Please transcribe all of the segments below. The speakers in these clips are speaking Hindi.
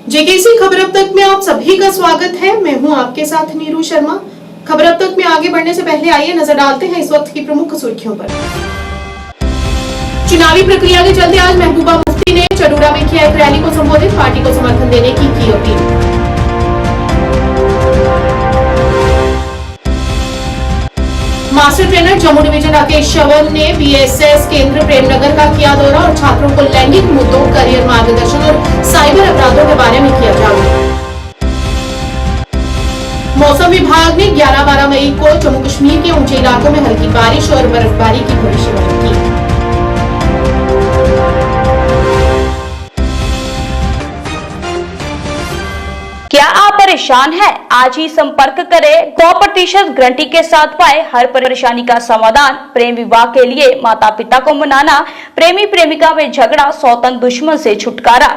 जेकेसी खबर अब तक में आप सभी का स्वागत है। मैं हूं आपके साथ नीरू शर्मा। खबर अब तक में आगे बढ़ने से पहले आइए नजर डालते हैं इस वक्त की प्रमुख सुर्खियों पर। चुनावी प्रक्रिया के चलते आज महबूबा मुफ्ती ने चडूरा में किया एक रैली को संबोधित, पार्टी को समर्थन देने की अपील। Master trainer Jammu division Rakesh Shravan ने बीएसएस केंद्र प्रेमनगर का किया दौरा और छात्रों को लैंगिक मुद्दों, करियर मार्गदर्शन और साइबर अपराधों के बारे में किया जागरूक। मौसम विभाग ने 11-12 मई को जम्मू कश्मीर के ऊंचे इलाकों में हल्की बारिश और बर्फबारी की भविष्यवाणी की। क्या आप परेशान हैं? आज ही संपर्क करें। 100% गारंटी के साथ पाए हर परेशानी का समाधान। प्रेम विवाह के लिए माता पिता को मनाना, प्रेमी प्रेमिका में झगड़ा, सौतन दुश्मन से छुटकारा,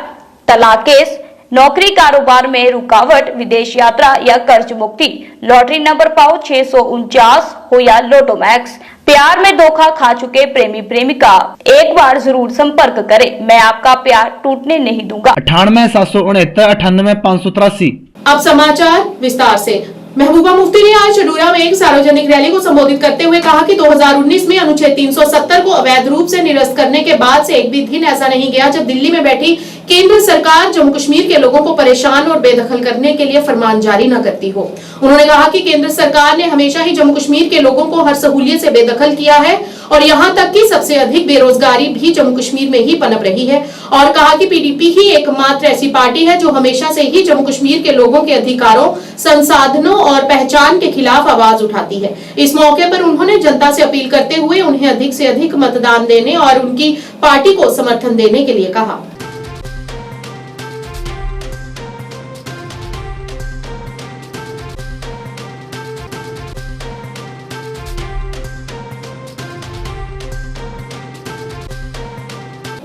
तलाक केस, नौकरी कारोबार में रुकावट, विदेश यात्रा या कर्ज मुक्ति, लॉटरी नंबर पाओ 649 हो या लोटो मैक्स, प्यार में धोखा खा चुके प्रेमी प्रेमिका, एक बार जरूर संपर्क करें। मैं आपका प्यार टूटने नहीं दूंगा। 98 769 98 583। अब समाचार विस्तार से। महबूबा मुफ्ती ने आज चडूरा में एक सार्वजनिक रैली को संबोधित करते हुए कहा कि 2019 में अनुच्छेद 370 को अवैध रूप से निरस्त करने के बाद से एक भी दिन ऐसा नहीं गया जब दिल्ली में बैठी केंद्र सरकार जम्मू कश्मीर के लोगों को परेशान और बेदखल करने के लिए फरमान जारी न करती हो। उन्होंने कहा कि केंद्र सरकार ने हमेशा ही जम्मू कश्मीर के लोगों को हर सहूलियत से बेदखल किया है और यहाँ तक कि सबसे अधिक बेरोजगारी भी जम्मू कश्मीर में ही पनप रही है, और कहा कि पीडीपी ही एकमात्र ऐसी पार्टी है जो हमेशा से ही जम्मू कश्मीर के लोगों के अधिकारों, संसाधनों और पहचान के खिलाफ आवाज उठाती है। इस मौके पर उन्होंने जनता से अपील करते हुए उन्हें अधिक से अधिक मतदान देने और उनकी पार्टी को समर्थन देने के लिए कहा।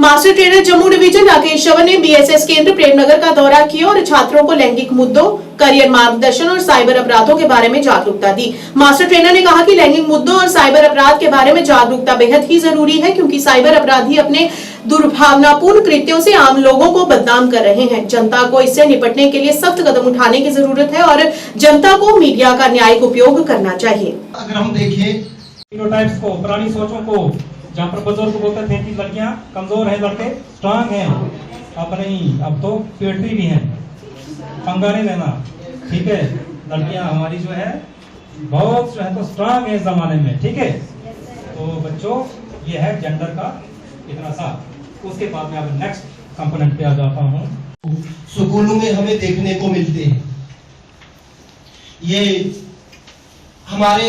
Master trainer Jammu division Rakesh Shravan ने बीएसएस केंद्र प्रेमनगर का दौरा किया और छात्रों को लैंगिक मुद्दों, करियर मार्गदर्शन और साइबर अपराधों के बारे में जागरूकता दी। मास्टर ट्रेनर ने कहा कि लैंगिक मुद्दों और साइबर अपराध के बारे में जागरूकता बेहद ही जरूरी है, क्योंकि साइबर अपराधी अपने दुर्भावनापूर्ण कृत्यों से आम लोगों को बदनाम कर रहे हैं। जनता को इससे निपटने के लिए सख्त कदम उठाने की जरूरत है और जनता को मीडिया का न्यायिक उपयोग करना चाहिए। अगर हम देखें को, पुरानी सोचों को, जहाँ पर बुजुर्ग बोलते थे कि लड़कियां कमजोर हैं, लड़के स्ट्रांग हैं, अब नहीं, अब तो पेटरी भी हैं, पंगा नहीं लेना, ठीक है। लड़कियां हमारी जो है बहुत जो है तो स्ट्रांग है इस जमाने में, ठीक है। तो बच्चों, ये है जेंडर का इतना सा। उसके बाद में अब नेक्स्ट कंपोनेंट पे आ जाता हूँ। स्कूलों में हमें देखने को मिलते हैं, ये हमारे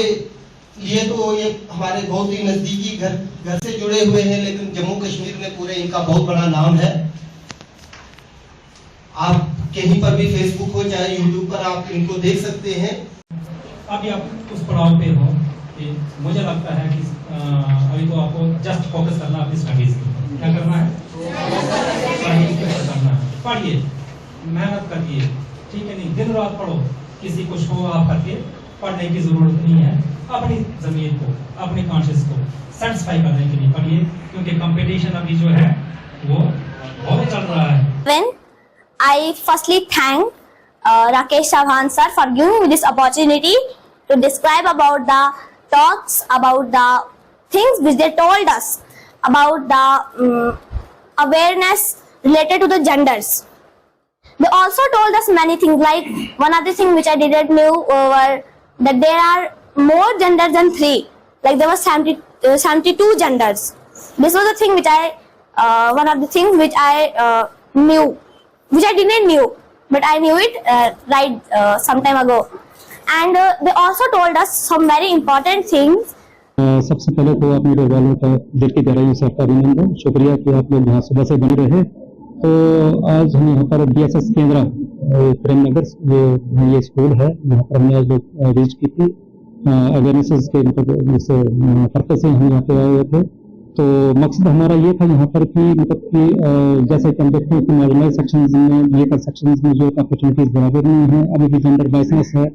लिए तो ये हमारे बहुत ही नजदीकी घर से जुड़े हुए हैं, लेकिन जम्मू कश्मीर में पूरे इनका बहुत बड़ा नाम है। आप कहीं पर भी फेसबुक हो चाहे यूट्यूब पर आप इनको देख सकते हैं। अभी आप उस पड़ाव पे हो कि मुझे लगता है कि अभी तो आपको जस्ट फोकस करना अपनी स्टडीज पे। क्या करना है? स्टडीज पे करना है। पढ़िए, मेहनत करिए, ठीक है, नहीं दिन रात पढ़ो, किसी को शो ऑफ करके पढ़ने की जरूरत नहीं है। अपनी जमीन को, अपने कॉन्शियस को सेटिस्फाई करने के लिए पढ़िए, क्योंकि कंपटीशन अभी जो है वो बहुत चल रहा है। When I firstly thank Rakesh Chauhan sir for giving me this opportunity to describe about the talks, about the things which they told us about the awareness related to the genders. They also told us many things, like one of the things which I didn't know were that there are more genders than 3, like there were 72 genders. This was the thing which one of the things which I knew, which I didn't knew, but I knew it some time ago. And they also told us some very important things. सबसे पहले तो आप मेरे वालों का दिल की गहराइयों से आपका अभिनंदन, शुक्रिया कि आप लोग यहाँ सुबह से बने रहे। तो आज हम यहाँ पर बीएसएस केंद्र प्रेमनगर ये स्कूल है, यहाँ पर हमने आज रीच की थी अवेयरनेस के पर्पज से हम यहाँ पे आए हुए थे। तो मकसद हमारा ये था यहाँ पर कि मतलब कि जैसे कि हम देखते हैं कि मार्जिनल सेक्शंस में, ये सेक्शंस में जो अपॉर्चुनिटीज बराबर नहीं है, अभी भी जेंडर बाइसनेस है,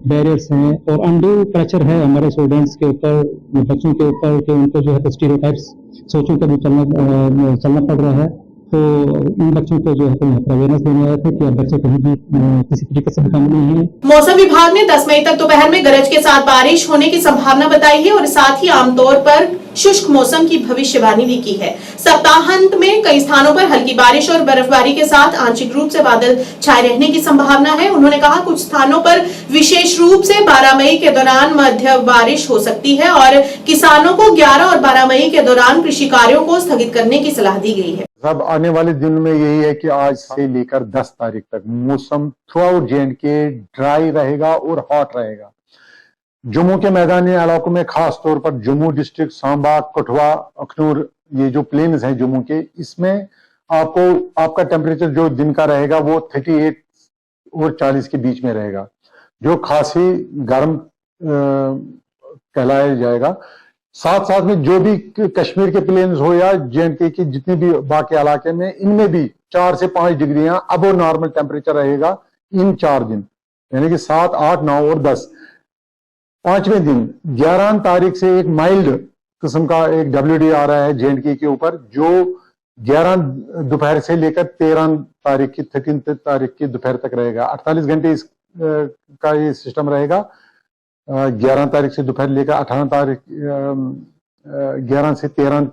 बैरियर्स हैं और अनड्यू प्रेशर है हमारे स्टूडेंट्स के ऊपर, बच्चों के ऊपर, कि उनको जो है तो स्टीरियोटाइप्स सोचों के भी चलना पड़ रहा है। तो इन बच्चों को जो है यहाँ पर अवेयरनेस देने आए थे कि अब बच्चे कहीं भी किसी तरीके से भटक नहीं है। मौसम विभाग ने 10 मई तक दोपहर में गरज के साथ बारिश होने की संभावना बताई है और साथ ही आमतौर पर शुष्क मौसम की भविष्यवाणी भी की है। सप्ताहांत में कई स्थानों पर हल्की बारिश और बर्फबारी के साथ आंशिक रूप से बादल छाए रहने की संभावना है। उन्होंने कहा कुछ स्थानों पर विशेष रूप से 12 मई के दौरान मध्य बारिश हो सकती है और किसानों को 11 और 12 मई के दौरान कृषि कार्यों को स्थगित करने की सलाह दी गई है। सब आने वाले दिन में यही है कि आज से लेकर 10 तारीख तक मौसम थ्रू आउट J&K ड्राई रहेगा और हॉट रहेगा। जम्मू के मैदानी इलाकों में खास तौर पर जम्मू डिस्ट्रिक्ट, सांबा, कठुआ, अखनूर, ये जो प्लेन्स हैं जम्मू के, इसमें आपका टेम्परेचर जो दिन का रहेगा वो 38 और 40 के बीच में रहेगा, जो खासी गर्म कहलाया जाएगा। साथ साथ में जो भी कश्मीर के प्लेन्स हो या J&K के जितने भी बाकी इलाके में, इनमें भी 4 से 5 डिग्रियां अब नॉर्मल टेम्परेचर रहेगा इन 4 दिन, यानी कि 7, 8, 9 और 10। 5वें दिन 11 तारीख से एक माइल्ड किस्म का एक WD आ रहा है J&K के ऊपर, जो 11 दोपहर से लेकर 13 तारीख की 13 तारीख की दोपहर तक रहेगा। 48 घंटे का ये सिस्टम रहेगा। 11 तारीख से दोपहर लेकर 18 तारीख 11 से 13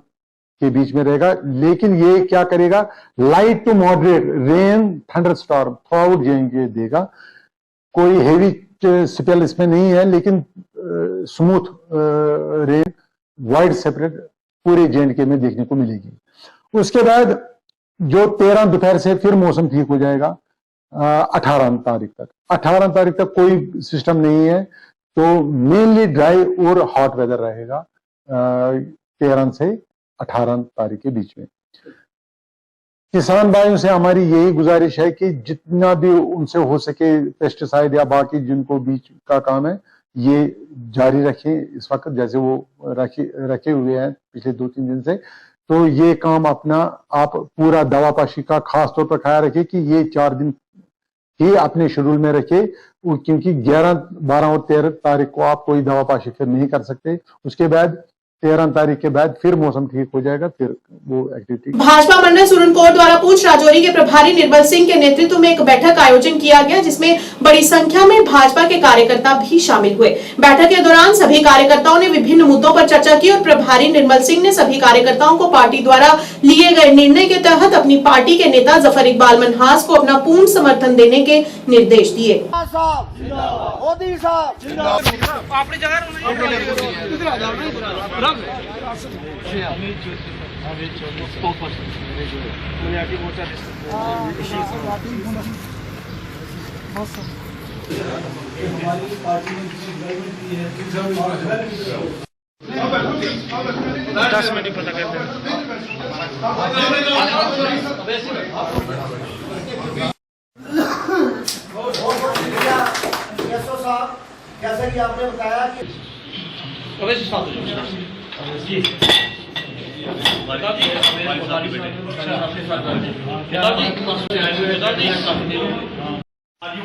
के बीच में रहेगा। लेकिन ये क्या करेगा, light to moderate rain thunderstorm throughout J&K देगा। कोई हेवी स्पेल इसमें नहीं है, लेकिन स्मूथ रेन वाइड सेपरेट पूरे J&K में देखने को मिलेगी। उसके बाद जो 13 दोपहर से फिर मौसम ठीक हो जाएगा 18 तारीख तक। 18 तारीख तक कोई सिस्टम नहीं है, तो मेनली ड्राई और हॉट वेदर रहेगा 13 से 18 तारीख के बीच में। किसान भाइयों से हमारी यही गुजारिश है कि जितना भी उनसे हो सके पेस्टिसाइड या बाकी जिनको बीज का काम है ये जारी रखें इस वक्त, जैसे वो रखे हुए हैं पिछले 2-3 दिन से। तो ये काम अपना आप पूरा दवा पाशी का खास तौर पर ख्याल रखें कि ये 4 दिन ही अपने शेड्यूल में रखे, क्योंकि 11, 12 और 13 तारीख को आप कोई दवा पाशी फिर नहीं कर सकते। उसके बाद 13 तारीख के बाद फिर मौसम ठीक हो जाएगा, फिर वो एक्टिविटी। भाजपा मंडल सुरनकोट द्वारा पूंछ राजौरी के प्रभारी निर्मल सिंह के नेतृत्व में एक बैठक आयोजन किया गया, जिसमें बड़ी संख्या में भाजपा के कार्यकर्ता भी शामिल हुए। बैठक के दौरान सभी कार्यकर्ताओं ने विभिन्न मुद्दों पर चर्चा की और प्रभारी निर्मल सिंह ने सभी कार्यकर्ताओं को पार्टी द्वारा लिए गए निर्णय के तहत अपनी पार्टी के नेता जफर इकबाल मनहास को अपना पूर्ण समर्थन देने के निर्देश दिए। जैसा कि आपने बताया कि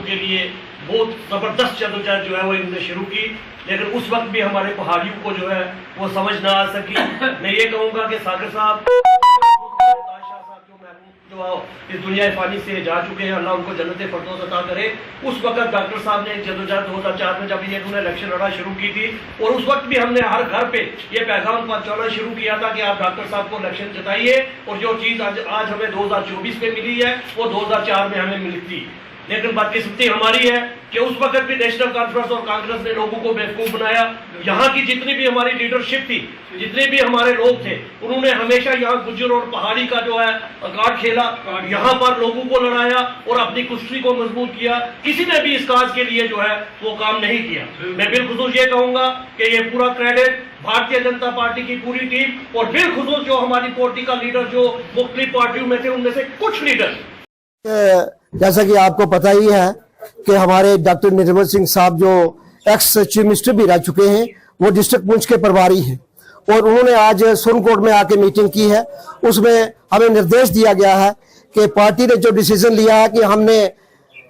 के लिए बहुत जबरदस्त जदोजहद जो है वो इन्होंने शुरू की, लेकिन उस वक्त भी हमारे पहाड़ियों को जो है वो समझ ना आ सकी। मैं ये कहूँगा कि सागर साहब जो इस दुनिया फानी से जा चुके हैं, अल्लाह उनको जन्नत फरदौस अता करे। उस वक्त डॉक्टर साहब ने जदोजहद 2004 में जब इन्होंने इलेक्शन लड़ा शुरू की थी, और उस वक्त भी हमने हर घर पे ये पैगाम पहुंचाना शुरू किया था कि आप डॉक्टर साहब को इलेक्शन जिताइए, और जो चीज़ आज हमें 2024 में मिली है वो 2004 में हमें मिली थी। लेकिन बदकिस्मती हमारी है कि उस वक्त भी नेशनल कॉन्फ्रेंस और कांग्रेस ने लोगों को बेवकूफ बनाया। यहाँ की जितनी भी हमारी लीडरशिप थी, जितने भी हमारे लोग थे, उन्होंने हमेशा यहाँ गुज्जर और पहाड़ी का जो है कार्ड खेला, यहाँ पर लोगों को लड़ाया और अपनी कुश्ती को मजबूत किया। किसी ने भी इस काज के लिए जो है वो काम नहीं किया। मैं बिलखुसूस ये कहूँगा कि ये पूरा क्रेडिट भारतीय जनता पार्टी की पूरी टीम और बिलखुसूस जो हमारी पॉलिटिकल लीडर जो मुख्तलिफ पार्टियों में थे, उनमें से कुछ लीडर। जैसा कि आपको पता ही है कि हमारे डॉक्टर निर्मल सिंह साहब जो एक्स चीफ मिनिस्टर भी रह चुके हैं, वो डिस्ट्रिक्ट पुंछ के प्रभारी हैं, और उन्होंने आज सुरनकोट में आके मीटिंग की है। उसमें हमें निर्देश दिया गया है कि पार्टी ने जो डिसीजन लिया है कि हमने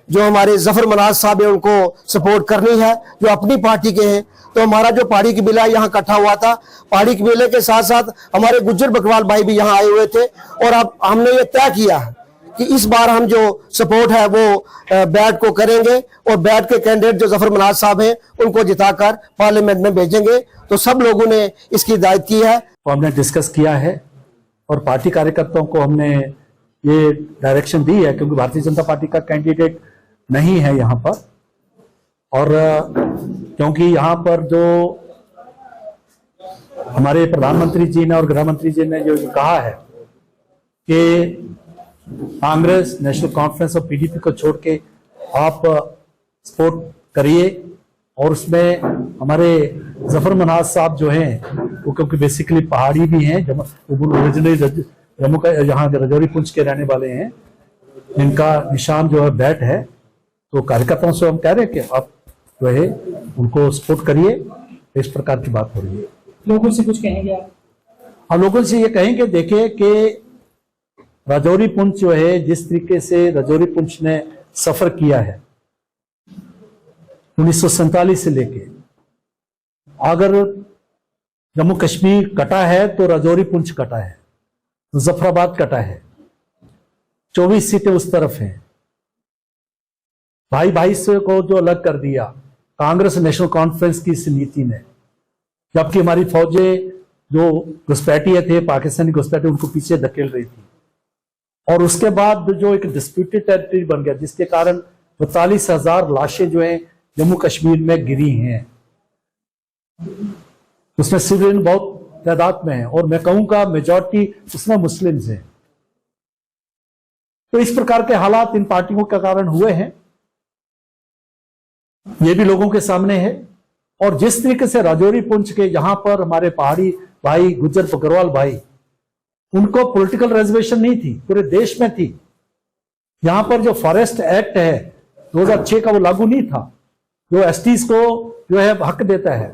जो हमारे जफर मनाज साहब है उनको सपोर्ट करनी है, जो अपनी पार्टी के हैं। तो हमारा जो पहाड़ी कबीला यहाँ इकट्ठा हुआ था, पहाड़ी कबीले के साथ साथ हमारे गुज्जर बकरवाल भाई भी यहाँ आए हुए थे। और अब हमने ये तय किया है कि इस बार हम जो सपोर्ट है वो बैट को करेंगे और बैट के कैंडिडेट जो जफर मनाज साहब हैं उनको जिताकर पार्लियामेंट में भेजेंगे। तो सब लोगों ने इसकी हिदायत की है। तो हमने डिस्कस किया है और पार्टी कार्यकर्ताओं को हमने ये डायरेक्शन दी है, क्योंकि भारतीय जनता पार्टी का कैंडिडेट नहीं है यहाँ पर, और क्योंकि यहाँ पर जो हमारे प्रधानमंत्री जी ने और गृह मंत्री जी ने जो कहा है कि कांग्रेस, नेशनल कॉन्फ्रेंस और पीडीपी को छोड़ के आप सपोर्ट करिए, और उसमें हमारे जफर मनाज साहब जो हैं वो क्योंकि बेसिकली पहाड़ी भी हैं, ओरिजिनली जम्मू का यहाँ रजौरी पुंछ के रहने वाले हैं, इनका निशान जो है बैट है। तो कार्यकर्ताओं से हम कह रहे हैं कि आप जो है उनको सपोर्ट करिए, इस प्रकार की बात हो रही है। लोगों से कुछ कहेंगे आप? हम लोगों से ये कहेंगे, देखिए कि रजौरी पुंछ जो है, जिस तरीके से रजौरी पुंछ ने सफर किया है 1947 से लेके, अगर जम्मू कश्मीर कटा है तो रजौरी पुंछ कटा है, मुजफ्फराबाद कटा है, 24 सीटें उस तरफ हैं। भाई भाई से को जो अलग कर दिया कांग्रेस नेशनल कॉन्फ्रेंस की इस नीति ने, जबकि हमारी फौजें जो घुसपैठिए थे, पाकिस्तानी घुसपैठिए, उनको पीछे धकेल रही थी। और उसके बाद जो एक डिस्प्यूटेड टेरिटरी बन गया, जिसके कारण 45,000 लाशें जो हैं जम्मू कश्मीर में गिरी हैं, उसमें सिविलियन बहुत तादाद में है, और मैं कहूंगा मेजॉरिटी उसमें मुस्लिम्स हैं। तो इस प्रकार के हालात इन पार्टियों के कारण हुए हैं, ये भी लोगों के सामने है। और जिस तरीके से राजौरी पुंछ के जहां पर हमारे पहाड़ी भाई, गुज्जर बकरवाल भाई, उनको पॉलिटिकल रिजर्वेशन नहीं थी, पूरे देश में थी। यहां पर जो फॉरेस्ट एक्ट है 2006 का, वो लागू नहीं था, जो एसटीज को जो है हक देता है,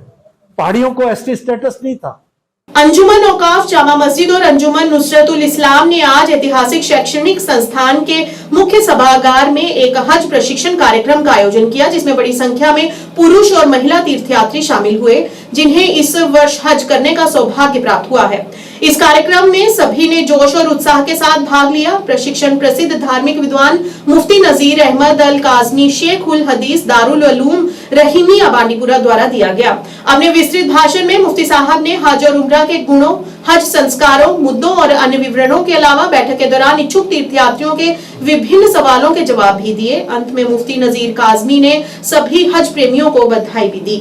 पहाड़ियों को एसटी स्टेटस नहीं था। अंजुमन औकाफ जामा मस्जिद और अंजुमन नुसरतुल इस्लाम ने आज ऐतिहासिक शैक्षणिक संस्थान के मुख्य सभागार में एक हज प्रशिक्षण कार्यक्रम का आयोजन किया, जिसमें बड़ी संख्या में पुरुष और महिला तीर्थयात्री शामिल हुए, जिन्हें इस वर्ष हज करने का सौभाग्य प्राप्त हुआ है। इस कार्यक्रम में सभी ने जोश और उत्साह के साथ भाग लिया। प्रशिक्षण प्रसिद्ध धार्मिक विद्वान मुफ्ती नजीर अहमद अल काज़मी शेख उल हदीस दारुल उलूम रहीमिया बांडीपुरा द्वारा दिया गया। अपने विस्तृत भाषण में मुफ्ती साहब ने हज और उम्रा के गुणों, हज संस्कारों, मुद्दों और अन्य विवरणों के अलावा बैठक के दौरान इच्छुक तीर्थयात्रियों के विभिन्न सवालों के जवाब भी दिए। अंत में मुफ्ती नजीर काज़मी ने सभी हज प्रेमियों को बधाई भी दी।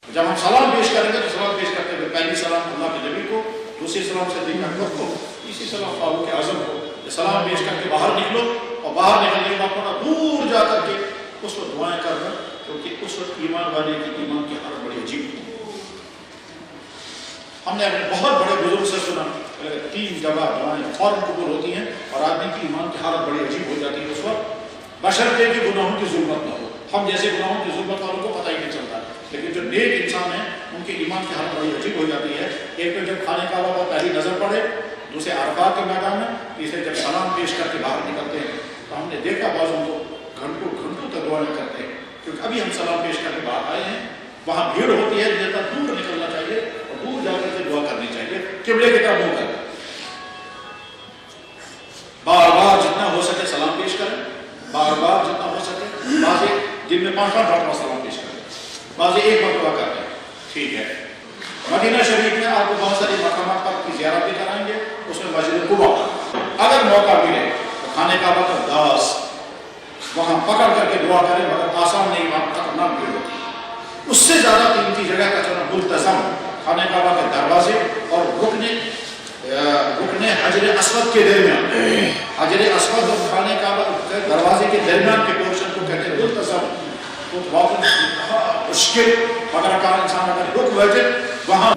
जब हम सलाम पेश करेंगे तो सलाम पेश करते हुए पहली सलाम अल्लाह के नबी को, दूसरी सलाम सिद्दीक़ अकबर को, तीसरी सलाम फारूक आज़म को। सलाम पेश करके बाहर निकलो, और बाहर निकलने के बाद थोड़ा दूर जा करके उस वक्त दुआएं करना, क्योंकि उस वक्त ईमान वाले की ईमान की हालत बड़ी अजीब होती है। हमने अपने बहुत बड़े बुजुर्ग से सुना, 3 जगह दुआएं फौरन कबूल होती हैं और आदमी की ईमान की हालत बड़ी अजीब हो जाती है उस वक्त, बशर्ते कि गुनाहों की जुल्मत न हो। हम जैसे गुनाहों की जुल्मत वालों को पता ही नहीं चलता, लेकिन जो नेक इंसान है उनके ईमान की हालत बड़ी अजीब हो जाती है। एक तो जब खाने का वक्त पहली नजर पड़े, दूसरे अरफात के मैदान में, तीसरे जब सलाम पेश करके बाहर निकलते हैं, तो हमने देखा बाज़ों को घंटों घंटों तक दुआ करते हैं, क्योंकि अभी हम सलाम पेश करके बाहर आए हैं, वहाँ भीड़ होती है, देर तक दूर निकलना चाहिए और दूर जाकर के दुआ करनी चाहिए, किबले की तरफ मुंह कर। बार बार जितना हो सके सलाम पेश करें, बार बार जितना हो सके। बाज़ दिन में 5-5 मरतबा सलाम पेश करें, बाज़ एक मरतबा करते हैं, ठीक है। मदीना शरीफ में आपको बहुत सारी मकामात पर की ज़ियारत भी कराएंगे, उसमें मस्जिद कुबा अगर मौका मिले तो खाने का वक्त 10 वहाँ पकड़ करके दुआ करें, मगर आसान नहीं, वहाँ खतरनाक भीड़ होती है। उससे ज़्यादा कीमती जगह का चुनाव मुल्तज़म खाने का वक्त दरवाजे और रुकने हजर अस्वद के दरमियान, हजर अस्वद और खाने का दरवाजे के दरमियान के पोर्शन को कहते हैं मुल्तज़म।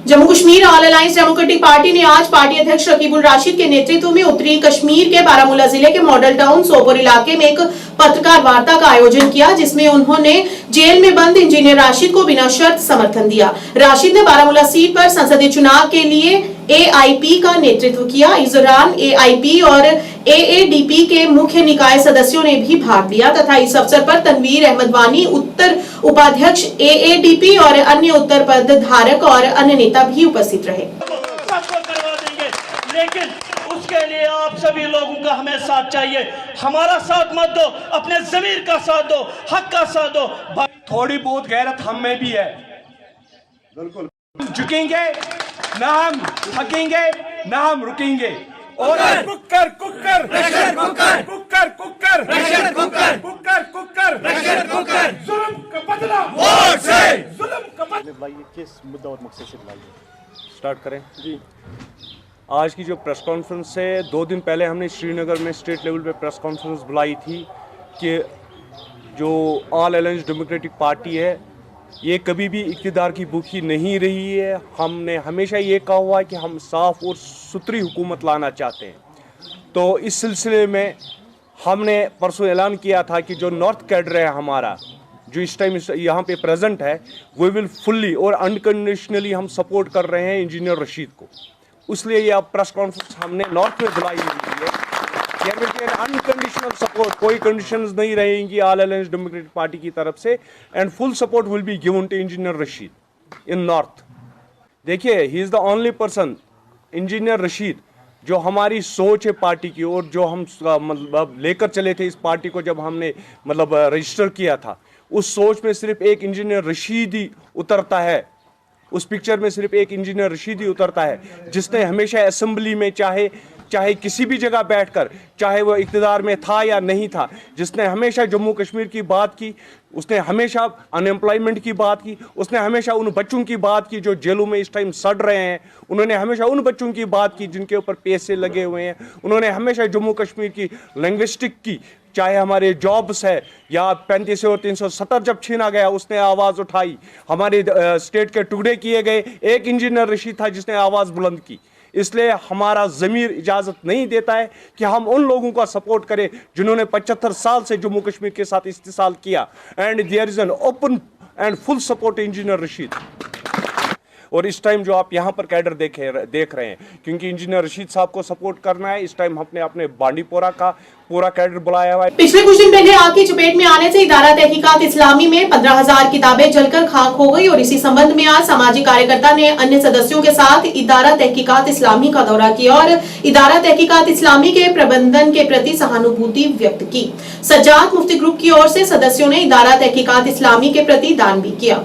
Jammu Kashmir all alliance democratic party ने आज पार्टी अध्यक्ष रकीबुल राशिद के नेतृत्व में उत्तरी कश्मीर के बारामूला जिले के मॉडल टाउन सोपोर इलाके में एक पत्रकार वार्ता का आयोजन किया, जिसमें उन्होंने जेल में बंद इंजीनियर राशिद को बिना शर्त समर्थन दिया। राशिद ने बारामूला सीट पर संसदीय चुनाव के लिए एआईपी का नेतृत्व किया। इस दौरान एआईपी और एएडीपी के मुख्य निकाय सदस्यों ने भी भाग लिया तथा इस अवसर पर तनवीर अहमद वानी उत्तर उपाध्यक्ष एएडीपी और अन्य उत्तर पद धारक और अन्य नेता भी उपस्थित रहे। लेकिन उसके लिए आप सभी लोगों का हमें साथ चाहिए। हमारा साथ मत दो, अपने जमीर का साथ दो, हक का साथ दो। थोड़ी बहुत गैरत हम में भी है, बिल्कुल झुकेंगे ना, हम थकेंगे ना, हम रुकेंगे। और cooker cooker pressure cooker cooker cooker pressure cooker cooker cooker pressure cooker जुल्म का बदला वोट से, जुल्म का बदला। बुलाइए, किस मुद्दा और मकसद से बुलाइए? स्टार्ट करें जी। आज की जो प्रेस कॉन्फ्रेंस है, 2 दिन पहले हमने श्रीनगर में स्टेट लेवल पे प्रेस कॉन्फ्रेंस बुलाई थी कि जो ऑल अलायंस डेमोक्रेटिक पार्टी है ये कभी भी इक़्तिदार की भूखी नहीं रही है। हमने हमेशा ये कहा हुआ है कि हम साफ़ और सुथरी हुकूमत लाना चाहते हैं। तो इस सिलसिले में हमने परसों ऐलान किया था कि जो नॉर्थ कैडर है हमारा, जो इस टाइम यहाँ पे प्रेजेंट है, वी विल फुल्ली और अनकंडीशनली हम सपोर्ट कर रहे हैं इंजीनियर रशीद को। इसलिए ये अब प्रेस कॉन्फ्रेंस हमने नॉर्थ में बुलाई हुई है। ये मिलती है अनकंडीशनल सपोर्ट, कोई कंडीशंस नहीं रहेंगी ऑल अलायंस डेमोक्रेटिक पार्टी की तरफ से, and full support will be given to engineer Rashid in north. देखिए, he is the only person, engineer Rashid, जो हमारी सोच है पार्टी की और जो हम मतलब लेकर चले थे इस पार्टी को जब हमने मतलब रजिस्टर किया था, उस सोच में सिर्फ एक इंजीनियर रशीद ही उतरता है। उस पिक्चर में सिर्फ एक इंजीनियर रशीद ही उतरता है, जिसने हमेशा असेंबली में चाहे किसी भी जगह बैठकर, चाहे वो इक़्तिदार में था या नहीं था, जिसने हमेशा जम्मू कश्मीर की बात की, उसने हमेशा अनएम्प्लॉयमेंट की बात की, उसने हमेशा उन बच्चों की बात की जो जेलों में इस टाइम सड़ रहे हैं, उन्होंने हमेशा उन बच्चों की बात की जिनके ऊपर पैसे लगे हुए हैं, उन्होंने हमेशा जम्मू कश्मीर की लिंग्विस्टिक की, चाहे हमारे जॉब्स है या 35 और 370 जब छीना गया उसने आवाज़ उठाई, हमारे स्टेट के टुकड़े किए गए, एक इंजीनियर रशीद था जिसने आवाज़ बुलंद की। इसलिए हमारा ज़मीर इजाज़त नहीं देता है कि हम उन लोगों का सपोर्ट करें जिन्होंने 75 साल से जम्मू कश्मीर के साथ इस्तेसाल किया, and there is an open and full support engineer Rashid. और इस टाइम जो आप यहाँ पर कैडर देख रहे हैं, क्योंकि इंजीनियर रशीद साहब को सपोर्ट करना है, इस टाइम हमने अपने बांडीपोरा का पूरा कैडर बुलाया हुआ है। पिछले कुछ दिन पहले आग की चपेट में आने से इदारा तहकीकात इस्लामी में 15,000 किताबें जलकर खाक हो गई और इसी संबंध में आज सामाजिक कार्यकर्ता ने अन्य सदस्यों के साथ इदारा तहकीकात इस्लामी का दौरा किया और इदारा तहकीकात इस्लामी के प्रबंधन के प्रति सहानुभूति व्यक्त की। सज्जाद मुफ्ती ग्रुप की ओर से सदस्यों ने इदारा तहकीकात इस्लामी के प्रति दान भी किया।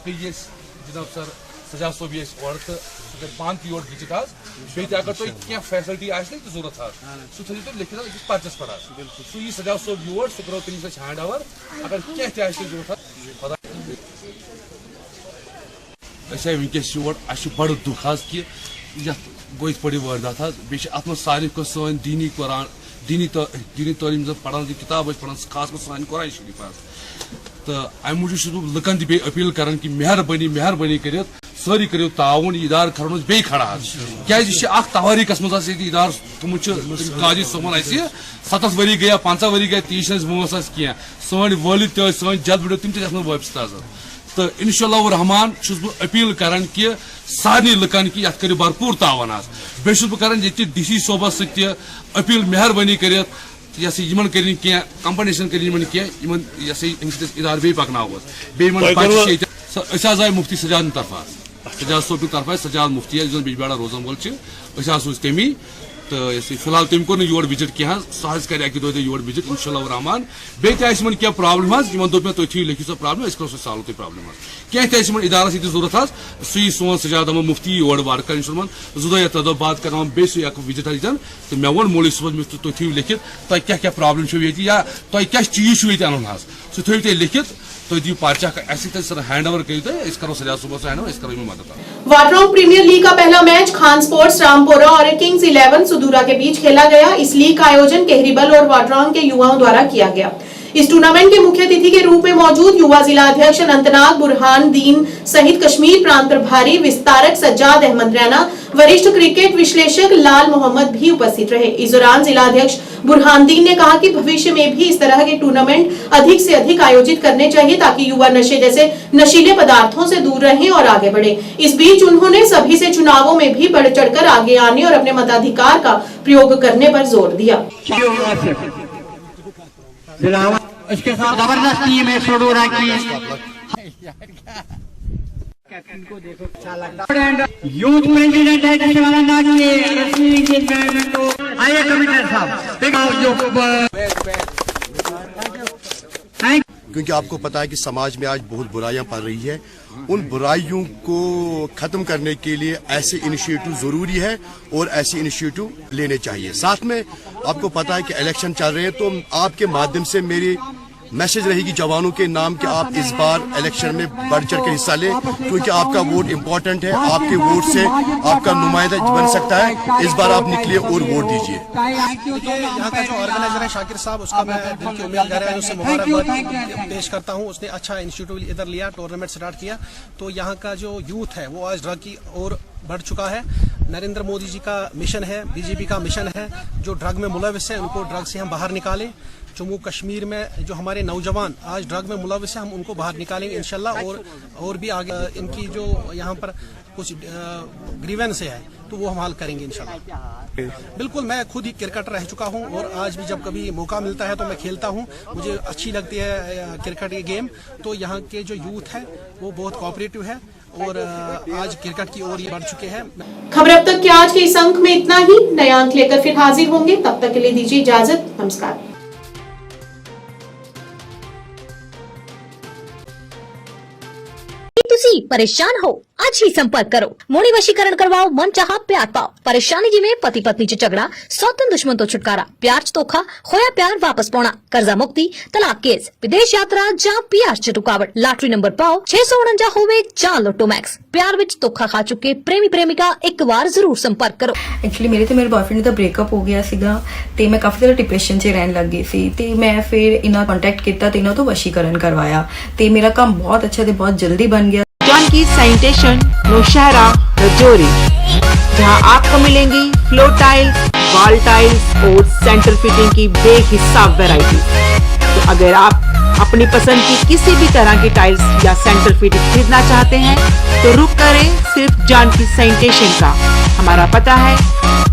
जनाब सर सजाद सोब पान की ओर गीचित अगर तुम क्या फैसिलिटी जरूरत सह थो लिखित पर्चस पे सू यी सजाद सोब योर सह करो तमिस हैंड ओवर अगर क्या जरूरत वनकस योर बड़ दुख कि गो पे वारदात बे अत सारे को सन दीनी कुरान दीनी तलीम पढ़ान किताब पढ़ान खास कर सान कुरान शरीफ तो अमि मूजूब लुकन तह अपील कर कि मेहरबानी कर सारी करो ताउन इदार कर बे खड़ा क्या तवारीकस मज इदार तुमुत काजी सोमन 7 वरी गया 5 वरी गया 30 मोस कह सन वालिद त सन जद बड़ो तम तथ वापस ताजा तो इंशाअल्लाह रहमान बह अपील कर कि सारे लुकन कि ये भरपूर तावन बे कर DC सोबस सत्य अपील मेहरबानी कर कह कंपनसेशन कर इदार बे पकन आए मुफ्ती सजाद तरफा सजाद सोब तरफा सजाद मुफ्ती बिजबाड़ा रोजान वोल तमी तो फिलहाल तम कोर योर विजिट कह सह कर योर विजिट इंशाअल्लाह रहमान बे क्या प्रॉब्लम दोप तुम थी लिखित सो प्रॉब्लम करो सॉल्व तुम प्रॉब्लम क्या इदारस ये जरूरत सू सोन सजाद मुफ्ती योर वार कर 2 या 3 बाद कर बे विजिट तो मे वो मोली सुबह तुम थी लिखित तुम क्या प्रॉब्लम या तुम क्या चीज ये अन सह थो तुम लिखित तो दियो पर्चा हैंड ओवर करो सजाद सुबह हैंड ओवर करो मदद। वाटरॉन्ग प्रीमियर लीग का पहला मैच खान स्पोर्ट्स रामपुरा और किंग्स 11 सुदूरा के बीच खेला गया। इस लीग का आयोजन केहरीबल और वाटरॉन्ग के युवाओं द्वारा किया गया। इस टूर्नामेंट के मुख्य अतिथि के रूप में मौजूद युवा जिला अध्यक्ष अनंतनाग बुरहान दीन सहित कश्मीर प्रांत प्रभारी विस्तारक सज्जाद अहमद रैना, वरिष्ठ क्रिकेट विश्लेषक लाल मोहम्मद भी उपस्थित रहे। इस दौरान जिला अध्यक्ष बुरहानदीन ने कहा कि भविष्य में भी इस तरह के टूर्नामेंट अधिक से अधिक आयोजित करने चाहिए ताकि युवा नशे जैसे नशीले पदार्थों से दूर रहें और आगे बढ़े। इस बीच उन्होंने सभी से चुनावों में भी बढ़ चढ़कर आगे आने और अपने मताधिकार का प्रयोग करने पर जोर दिया। इसके साथ जबरदस्ती में सडोरा की यूथ प्रेसिडेंट है जिसे आइए कमिश्नर साहब, क्योंकि आपको पता है कि समाज में आज बहुत बुराइयां पड़ रही है। उन बुराइयों को खत्म करने के लिए ऐसे इनिशिएटिव जरूरी है और ऐसे इनिशिएटिव लेने चाहिए। साथ में आपको पता है कि इलेक्शन चल रहे हैं, तो आपके माध्यम से मेरी मैसेज रहेगी जवानों के नाम कि आप इस बार इलेक्शन में बढ़ चढ़ के हिस्सा लें, क्योंकि आपका वोट इम्पोर्टेंट है। आपके वोट से आपका नुमाइंदा बन सकता है। इस बार आप निकलिए और वोट दीजिए। यहाँ का जो ऑर्गेनाइजर है शाकिर साहब, उसका मैं दिल की उम्मीदवार है, उससे मुबारकबाद पेश करता हूँ। उसने अच्छा इंस्टीट्यूट इधर लिया, टूर्नामेंट स्टार्ट किया, तो यहाँ का जो यूथ है वो आज ड्रग की ओर बढ़ चुका है। नरेंद्र मोदी जी का मिशन है, बीजेपी का मिशन है, जो ड्रग में मुलविस है उनको ड्रग से हम बाहर निकालें। जम्मू कश्मीर में जो हमारे नौजवान आज ड्रग में मुलविस है, हम उनको बाहर निकालेंगे इंशाल्लाह। और भी आगे इनकी जो यहाँ पर कुछ ग्रीवेंस है तो वो हम हल करेंगे इंशाल्लाह। बिल्कुल, मैं खुद ही क्रिकेटर रह चुका हूँ और आज भी जब कभी मौका मिलता है तो मैं खेलता हूँ। मुझे अच्छी लगती है क्रिकेट की गेम। तो यहाँ के जो यूथ है वो बहुत कोऑपरेटिव है और आज क्रिकेट की ओर बढ़ चुके हैं। खबर अब तक के आज के इस अंक में इतना ही। नया अंक लेकर फिर हाजिर होंगे, तब तक के लिए दीजिए इजाजत। नमस्कार। ਤੁਸੀਂ ਪਰੇਸ਼ਾਨ ਹੋ ਅੱਜ ਹੀ ਸੰਪਰਕ ਕਰੋ। ਮੋਣੀ ਵਸ਼ੀਕਰਨ ਕਰਵਾਓ, ਮਨ ਚਾਹਾ ਪਿਆਰ ਪਾਓ। ਪਰੇਸ਼ਾਨੀ ਜਿਵੇਂ ਪਤੀ ਪਤਨੀ ਚ ਝਗੜਾ, ਸੌਤਨ ਦੁਸ਼ਮਣ ਤੋਂ ਛੁਟਕਾਰਾ, ਪਿਆਰ ਚ ਧੋਖਾ, ਹੋਇਆ ਪਿਆਰ ਵਾਪਸ ਪਾਉਣਾ, ਕਰਜ਼ਾ ਮੁਕਤੀ, ਤਲਾਕ ਕੇਸ, ਵਿਦੇਸ਼ ਯਾਤਰਾ ਜਾਂ ਪਿਆਰ ਚ ਰੁਕਾਵਟ। ਲਾਟਰੀ ਨੰਬਰ ਪਾਓ 649 ਹੋਵੇ ਜਾਂ ਲੋਟੋ ਮੈਕਸ। ਪਿਆਰ ਵਿੱਚ ਧੋਖਾ ਖਾ ਚੁੱਕੇ ਪ੍ਰੇਮੀ ਪ੍ਰੇਮਿਕਾ ਇੱਕ ਵਾਰ ਜ਼ਰੂਰ ਸੰਪਰਕ ਕਰੋ। ਐਕਚੁਅਲੀ ਮੇਰੇ ਤੇ ਮੇਰੇ ਬॉयਫ੍ਰੈਂਡ ਦਾ ਬ੍ਰੇਕਅਪ ਹੋ ਗਿਆ ਸੀਗਾ ਤੇ ਮੈਂ ਕਾਫੀ ਜ਼ਿਆਦਾ ਡਿਪਰੈਸ਼ਨ 'ਚ ਰਹਿਣ ਲੱਗ ਗਈ ਸੀ ਤੇ ਮੈਂ ਫਿਰ ਇਹਨਾਂ ਕੰਟੈਕਟ ਕੀਤਾ ਤੇ ਇਹਨਾਂ ਤੋਂ ਵਸ਼ੀਕਰਨ ਕਰਵਾਇਆ ਤੇ ਮੇਰਾ ਕੰਮ ਬਹੁਤ ਅੱਛਾ ਤੇ ਬਹੁਤ ਜਲਦੀ बन गया। जानकी सैनिटेशन नौशहरा रजौरी, जहां आपको मिलेंगी फ्लोर टाइल्स, वॉल टाइल्स और सेंटर फिटिंग की बेहिसाब वैरायटी। तो अगर आप अपनी पसंद की किसी भी तरह की टाइल्स या सेंटर फिटिंग खरीदना चाहते हैं तो रुक करें सिर्फ जानकी सैनिटेशन का। हमारा पता है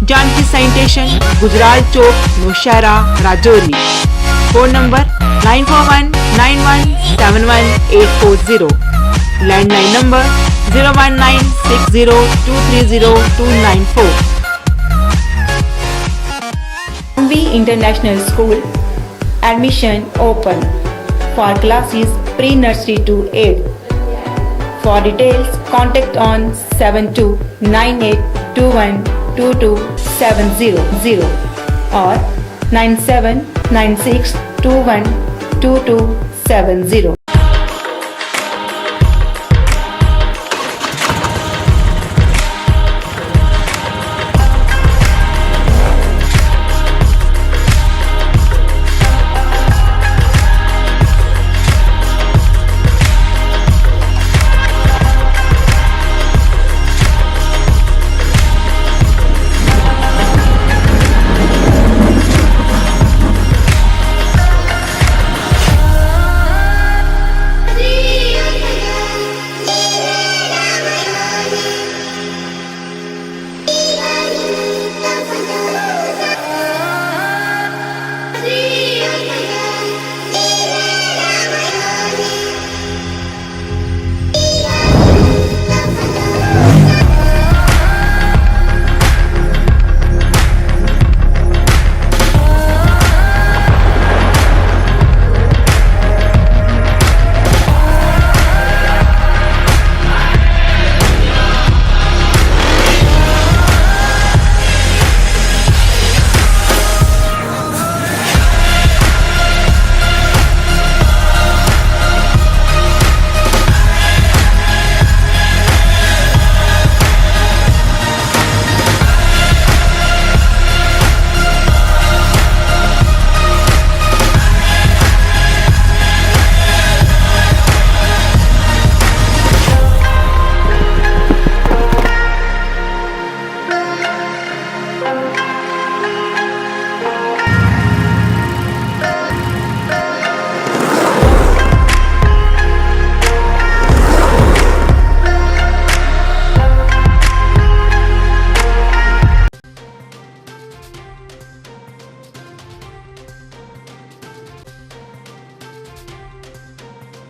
Janki sanitation, Gujral Chowk, Nowshera, Rajouri. Phone number 9491917840। Landline number 01960230294। MV International School admission open for classes pre-nursery to 8th. For details contact on 7298212270 or 9796212270।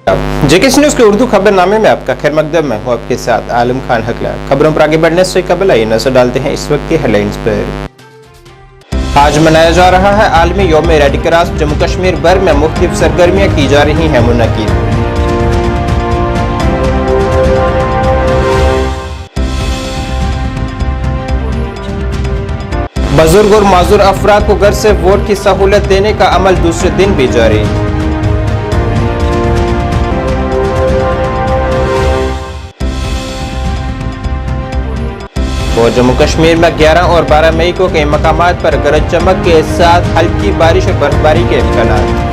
JK news के उर्दू खबरनामे में आपका खैर मकदम। मैं हूं आपके साथ आलम खान हकला। खबरों पर आगे बढ़ने से कबल आइए नजर डालते हैं इस वक्त की हेडलाइंस पर। आज मनाया जा रहा है आलमी यौम रेड क्रॉस। जम्मू कश्मीर भर में मुख्तलिफ सरगर्मियां की जा रही हैं मुनक्किद। बुजुर्ग और माजूर अफराद को घर से वोट की सहूलत देने का अमल दूसरे दिन भी जारी। और जम्मू कश्मीर में 11 और 12 मई को कई मकामात पर गरज चमक के साथ हल्की बारिश और बर्फबारी के इम्कान।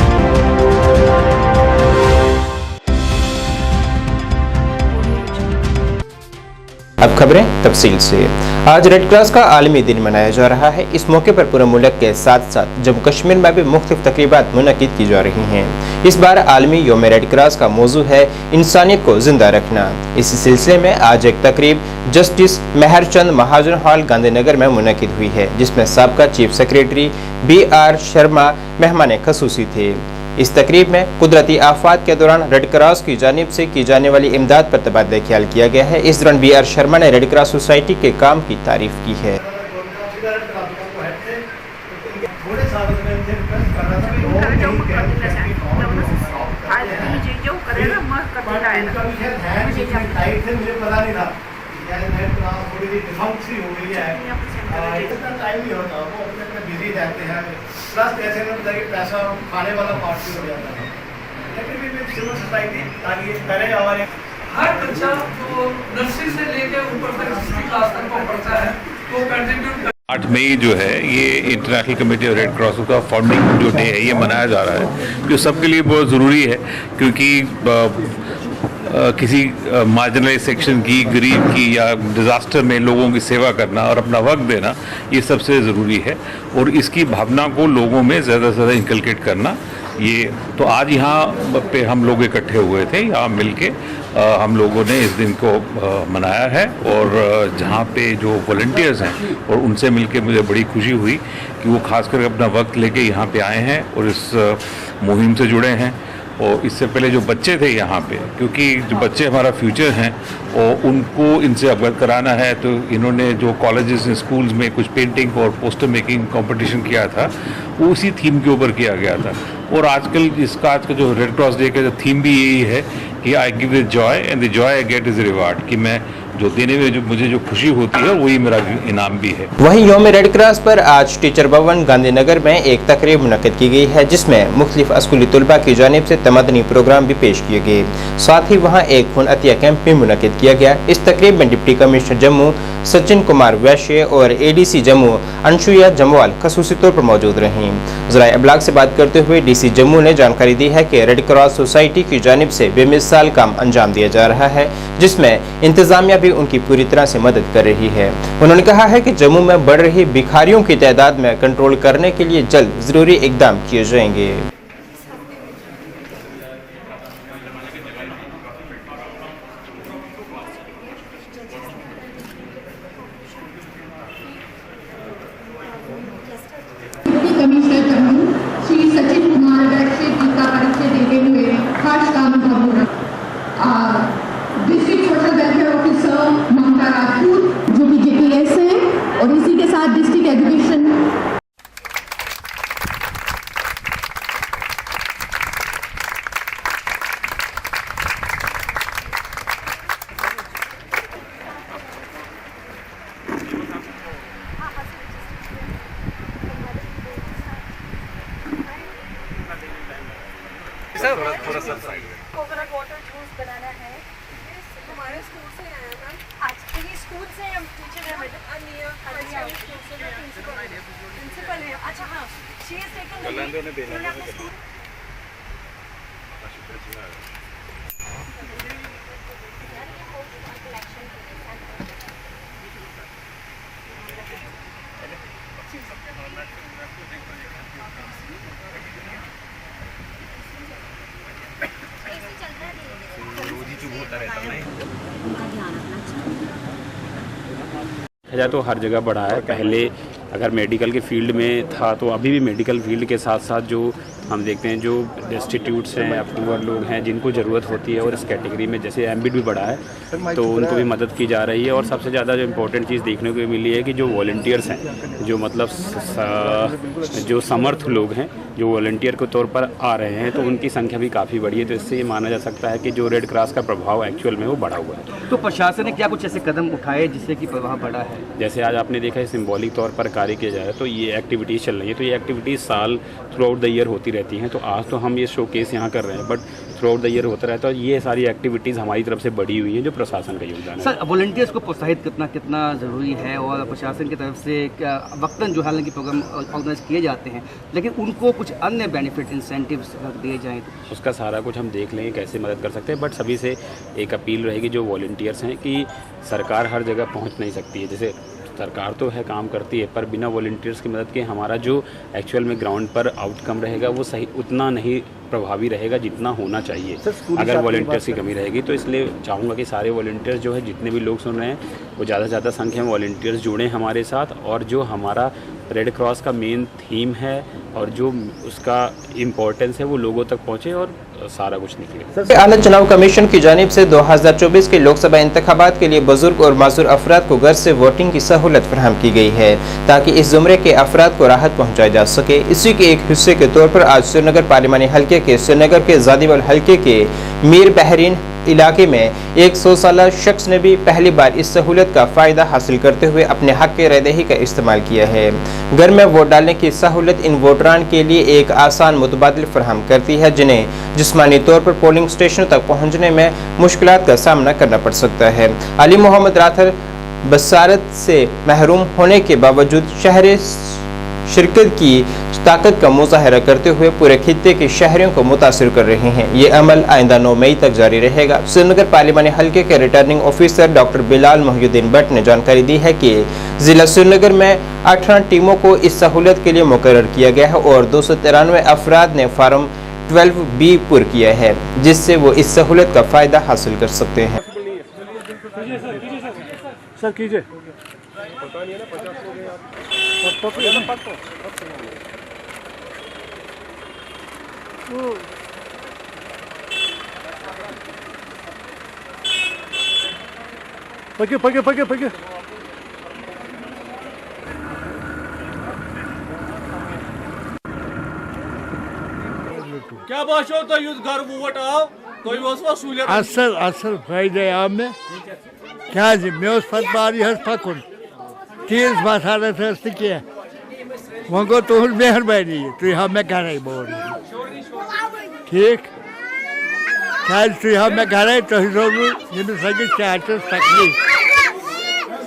अब खबरें तफसील से। आज रेड क्रॉस का आलमी दिन मनाया जा रहा है। इस मौके पर पूरे मुल्क के साथ साथ जम्मू कश्मीर में भी मुख्तलिफ तकरीबात मुनक्किद की जा रही हैं। इस बार आलमी यौम रेड क्रॉस का मौजू है इंसानियत को जिंदा रखना। इसी सिलसिले में आज एक तकरीब जस्टिस मेहरचंद महाजन हॉल गांधीनगर में मुनक्किद हुई है, जिसमें साबका चीफ सेक्रेटरी BR शर्मा मेहमान खसूसी थे। इस तकरीब में कुदरती आफात के दौरान रेड क्रॉस की जानिब से की जाने वाली इमदाद पर तबादला ख्याल किया गया है। इस दौरान BR शर्मा ने रेड क्रॉस सोसाइटी के काम की तारीफ की है। प्लस ऐसे में कि पैसा खाने वाला पार्ट भी हो जाता है, लेकिन भी सिविल सोसाइटी ताकि ये करे और हर बच्चा जो नर्सरी से लेकर ऊपर तक 6वीं क्लास तक पढ़ता है वो कंट्रीब्यूट 8 मई जो है ये international committee of red cross का फाउंडिंग जो डे है ये मनाया जा रहा है, जो सबके लिए बहुत ज़रूरी है, क्योंकि किसी मार्जिनलाइज सेक्शन की, गरीब की या डिज़ास्टर में लोगों की सेवा करना और अपना वक्त देना ये सबसे ज़रूरी है। और इसकी भावना को लोगों में ज़्यादा से ज़्यादा इंकलकेट करना ये तो आज यहाँ पे हम लोग इकट्ठे हुए थे। यहाँ मिलके हम लोगों ने इस दिन को मनाया है और जहाँ पे जो वॉलंटियर्स हैं और उनसे मिलके मुझे बड़ी खुशी हुई कि वो खासकर अपना वक्त लेके यहाँ पे आए हैं और इस मुहिम से जुड़े हैं। और इससे पहले जो बच्चे थे यहाँ पे, क्योंकि जो बच्चे हमारा फ्यूचर हैं और उनको इनसे अवगत कराना है, तो इन्होंने जो कॉलेजेस और स्कूल्स में कुछ पेंटिंग और पोस्टर मेकिंग कंपटीशन किया था वो उसी थीम के ऊपर किया गया था। और आजकल इसका आज का जो रेड क्रॉस डे का जो थीम भी यही है कि I give the Joy and the Joy I get is reward, कि मैं जो देने में जो मुझे जो खुशी होती है वही मेरा इनाम भी है। वहीं यौम रेड क्रॉस पर आज टीचर भवन गांधीनगर में एक तकरीब मुनक्किद की गई है, जिसमें मुख्तलिफ स्कूली तलबा की जानिब से तमदनी प्रोग्राम भी पेश किए गए। साथ ही वहाँ एक खून अतिया कैंप भी मुनक्किद किया गया। इस तकरीब में डिप्टी कमिश्नर जम्मू सचिन कुमार वैश्य और ADC जम्मू अंशुया जमवाल खसूसी तौर पर मौजूद रहीं। ज़राए अबलाग से बात करते हुए DC जम्मू ने जानकारी दी है कि रेड क्रॉस सोसाइटी की जानिब से बेमिसाल काम अंजाम दिया जा रहा है, जिसमें इंतजामिया भी उनकी पूरी तरह से मदद कर रही है। उन्होंने कहा है कि जम्मू में बढ़ रही भिखारियों की तादाद में कंट्रोल करने के लिए जल्द जरूरी इकदाम किए जाएंगे। कमिश्नर जम्मू श्री सचिन कुमार वैश्य जी का परिचय देते हुए हर्ष का अनुभव हो रहा। District social welfare officer Mamta Rajput जो कि JPS है, और इसी के साथ district education coconut water juice बनाना है। हमारे स्कूल से आया मैम, आज ये स्कूल से हम टीचर हैं मैडम, प्रिंसिपल है। अच्छा हाँ, शी इज टेकन है तो हर जगह बढ़ा है। पहले अगर मेडिकल के फील्ड में था तो अभी भी मेडिकल फील्ड के साथ साथ जो हम देखते हैं जो डेस्टिट्यूट्स हैं या पुअर लोग हैं जिनको ज़रूरत होती है, और इस कैटेगरी में जैसे एमबिट भी बढ़ा है तो उनको भी मदद की जा रही है। और सबसे ज़्यादा जो इम्पोर्टेंट चीज़ देखने को मिली है कि जो वॉलंटियर्स हैं, जो मतलब जो समर्थ लोग हैं जो वॉलंटियर के तौर पर आ रहे हैं, तो उनकी संख्या भी काफ़ी बढ़ी है। तो इससे ये माना जा सकता है कि जो रेड क्रॉस का प्रभाव एक्चुअल में वो बढ़ा हुआ है। तो प्रशासन ने क्या कुछ ऐसे कदम उठाए जिससे कि प्रभाव बढ़ा है? जैसे आज आपने देखा है सिंबॉलिक तौर पर कार्य किया जा रहा है, तो ये एक्टिविटीज़ चल रही है। तो ये एक्टिविटीज़ साल थ्रू आउट द ईयर होती रहती हैं। तो आज तो हम ये शोकेस यहाँ कर रहे हैं, but through out the year होता रहता है। तो ये सारी एक्टिविटीज़ हमारी तरफ से बढ़ी हुई हैं जो प्रशासन का योगदान है। सर, वॉलंटियर्स को प्रोत्साहित करना कितना ज़रूरी है, और प्रशासन की तरफ से वक्तन जो हालांकि प्रोग्राम ऑर्गेनाइज किए जाते हैं, लेकिन उनको कुछ अन्य बेनिफिट इंसेंटिव्स दिए जाएँ तो उसका सारा कुछ हम देख लेंगे कैसे मदद कर सकते हैं। बट सभी से एक अपील रहेगी जो वॉलंटियर्स हैं कि सरकार हर जगह पहुंच नहीं सकती है। जैसे सरकार तो है काम करती है, पर बिना वॉलंटियर्स की मदद के हमारा जो एक्चुअल में ग्राउंड पर आउटकम रहेगा वो सही उतना नहीं प्रभावी रहेगा जितना होना चाहिए अगर वॉलंटियर्स की कमी रहेगी। तो इसलिए चाहूँगा कि सारे वॉलंटियर्स जो है, जितने भी लोग सुन रहे हैं, वो ज़्यादा से ज़्यादा संख्या में वॉलंटियर्स जुड़ें हमारे साथ। और जो हमारा रेड क्रॉस का मेन थीम है और जो उसका इम्पोर्टेंस है वो लोगों तक पहुँचे और सारा कुछ निकले। आला चुनाव कमीशन की जानिब से 2024 के लोकसभा इंतखाबात के लिए बुजुर्ग और माजूर अफराद को घर से वोटिंग की सहूलत फराहम की गई है ताकि इस जुमरे के अफराद को राहत पहुँचाई जा सके। इसी के एक हिस्से के तौर पर आज श्रीनगर पार्लिमानी हल्के के श्रीनगर के जादीवाल हल्के के मीर बहरीन इलाके में एक 100 साल शख्स ने भी पहली बार इस सहूलत का फ़ायदा हासिल करते हुए अपने हक के रहदही का इस्तेमाल किया है। घर में वोट डालने की सहूलत इन वोटरान के लिए एक आसान मुतबादिल फराहम करती है जिन्हें जिस्मानी तौर पर पोलिंग स्टेशनों तक पहुँचने में मुश्किलात का सामना करना पड़ सकता है। अली मोहम्मद राथर बसारत से महरूम होने के बावजूद शहर शिरकत की ताकत का मुजाहरा करते हुए पूरे खित्ते के शहरियों को मुतासिर कर रहे हैं। ये अमल आइंदा 9 मई तक जारी रहेगा। श्रीनगर पार्लिमानी हल्के के returning officer doctor Bilal Mohiuddin Bhatt ने जानकारी दी है कि जिला श्रीनगर में 18 टीमों को इस सहूलत के लिए मुकर्रर किया गया है और 293 अफराद ने फार्म 12B पुर किया है जिससे वो इस सहूलत का फ़ायदा हासिल कर सकते हैं। सर कीजिए। पके क्या बाशो तो युद्ध घर वोट आओ तो वसूलियत असल फायदे आव में क्या मे बारी पकुन तीस मसालत क्या वो गो तुहद मेहरबानी तुम हाव मे घर बोर ठीक क्या मे घर तुम यमिस लगे चार्टस तकलीफ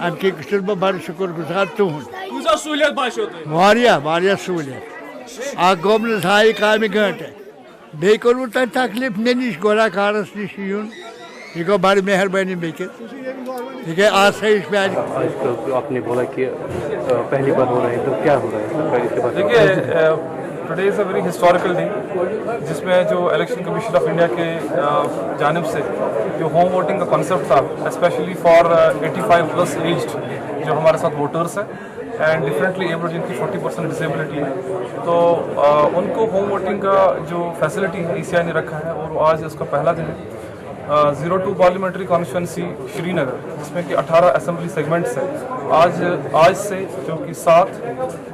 अमि बह बड़ शुक्र गुजार तुहद वारिया सहूलियत गोम हाई काम गंटे बे कोर तुम तकलीफ मे नश गोरा कारस नश यून ये गो बड़ मेहरबानी ये आसाइश में आजकल आपने बोला कि पहली बार हो रहा है, तो क्या हो रहा है? देखिए, today is a very historical day जिसमें जो इलेक्शन कमीशन ऑफ इंडिया के जानिब से जो होम वोटिंग का कॉन्सेप्ट था, स्पेशली फॉर 85+ एज्ड जो हमारे साथ वोटर्स हैं एंड डिफरेंटली एबल्ड जिनकी 40% डिसेबिलिटी है, तो उनको होम वोटिंग का जो फैसिलिटी है ECI ने रखा है और आज उसका पहला दिन है। 02 पार्लियामेंट्री कॉन्स्टिट्यूंसी श्रीनगर जिसमें कि 18 असेंबली सेगमेंट्स हैं, आज से जो कि 7,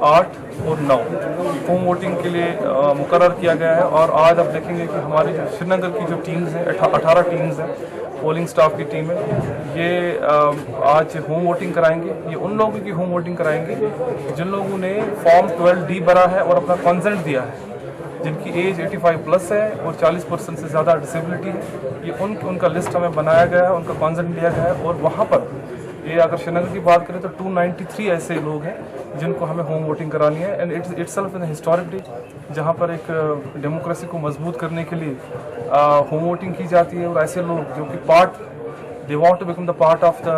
8 और 9 होम वोटिंग के लिए मुकर्रर किया गया है। और आज आप देखेंगे कि हमारी जो श्रीनगर की जो टीम्स हैं, 18 टीम्स हैं, पोलिंग स्टाफ की टीम है, ये आज होम वोटिंग कराएंगे। ये उन लोगों की होम वोटिंग कराएंगे जिन लोगों ने फॉर्म 12D भरा है और अपना कंसेंट दिया है, जिनकी एज 85+ है और 40% से ज़्यादा डिसेबिलिटी है। ये उनका लिस्ट हमें बनाया गया है, उनका कॉन्सेंट लिया गया है। और वहाँ पर ये अगर श्रीनगर की बात करें तो 293 ऐसे लोग हैं जिनको हमें होम वोटिंग करानी है। And itself in historic day जहाँ पर एक डेमोक्रेसी को मजबूत करने के लिए होम वोटिंग की जाती है। और ऐसे लोग जो कि they want to become the part of the